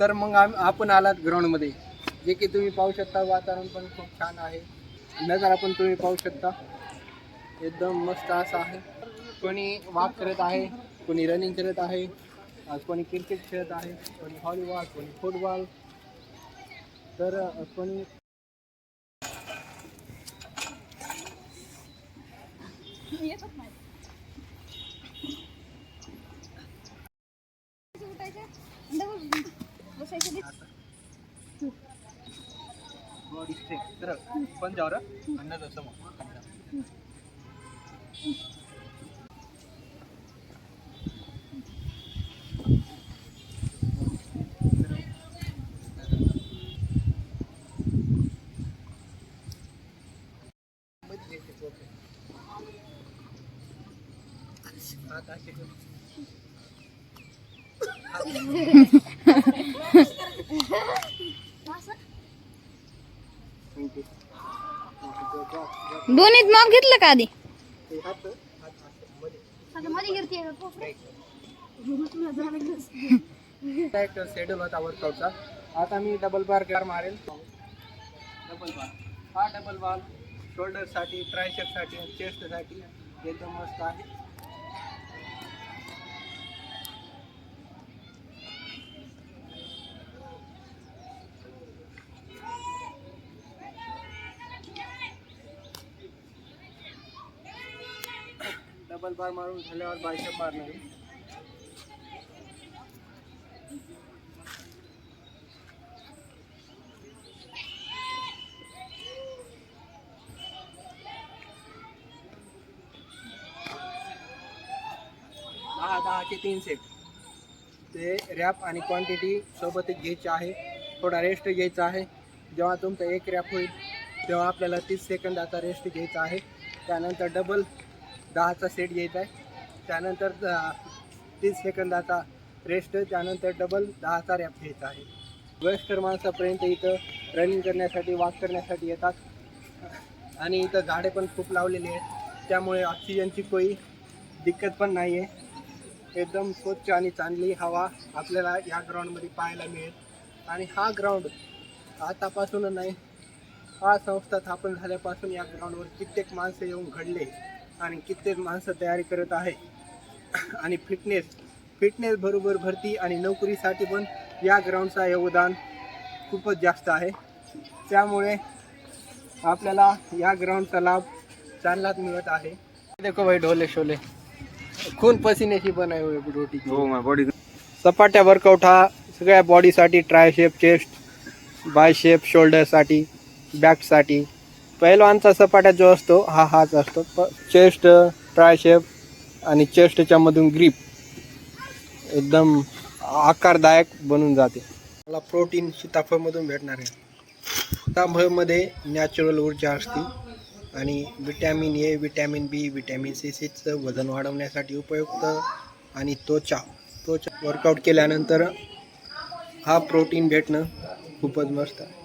तर मग आपण आलात ग्राउंडमध्ये, जे की तुम्ही पाहू शकता. वातावरण पण खूप छान आहे, नजारा पण तुम्ही पाहू शकता, एकदम मस्त असा आहे. कोणी वॉक करत आहे, कोणी रनिंग करत आहे, कोणी क्रिकेट खेळत आहे, कोणी व्हॉलीबॉल, कोणी फुटबॉल, तर कोणी बॉडी स्ट्रेच तर पण जावर अन्नाचं समोर दोन्हीत मग घेतलं का आधी? शेड्यूल होता वर्कआउटचा. आता मी डबल बार मारेल. डबल बार, हा डबल बार शोल्डरसाठी, ट्रायसेपसाठी, चेस्टसाठी एकदम मस्त आहे. डबल बार मारून झाल्यावर बायसेप मारणार आहे. दहाचे 3 सेट. ते रॅप आणि क्वांटिटी सोबतच घ्यायची आहे. थोडा रेस्ट घ्यायचा आहे. जेव्हा तुमचा एक रॅप होईल तेव्हा आपल्याला 30 सेकंदाचा रेस्ट घ्यायचा आहे. त्यानंतर डबल 10चा सेट घ्यायचा आहे. त्यानंतर 30 सेकंदाचा रेस्ट, त्यानंतर डबल 10चा रॅप घ्यायचा आहे. वयस्कर माणसापर्यंत इथं रनिंग करण्यासाठी, वॉक करण्यासाठी येतात. आणि इथं झाडे पण खूप लावलेली आहेत, त्यामुळे ऑक्सिजनची काही दिक्कत पण नाही आहे. एकदम स्वच्छ आणि चांगली हवा आपल्याला या ग्राउंडमध्ये पाहायला मिळेल. आणि हा ग्राउंड आतापासून नाही, हा संस्था स्थापन झाल्यापासून या ग्राउंडवर कित्येक माणसं येऊन घडले आणि कित्येक माणसं तयारी करत आहे. आणि फिटनेस बरोबर भरती आणि नोकरीसाठी पण या ग्राउंडचा योगदान खूपच जास्त आहे. त्यामुळे आपल्याला या ग्राउंडचा लाभ चांगलाच मिळत आहे. देखो भाई, ढोले शोले खून पसीन्याची पण आहे रोटी. हो, माझ्या बॉडी सपाट्या वर्कआउट हा सगळ्या बॉडीसाठी, ट्रायशेप, चेस्ट, बायशेप, शोल्डरसाठी, बॅकसाठी. पहिलवानचा सपाट्या जो असतो हाच असतो. चेस्ट, ट्रायशेप आणि चेस्टच्या मधून ग्रीप एकदम आकारदायक बनून जाते. मला प्रोटीन सीताफळमधून भेटणार आहे. सीताफळमध्ये नॅचरल ऊर्जा असते आणि vitamin A, vitamin B, vitamin सीचं वजन वाढवण्यासाठी उपयुक्त. आणि त्वचा वर्कआउट केल्यानंतर हा प्रोटीन भेटणं खूपच मस्त आहे.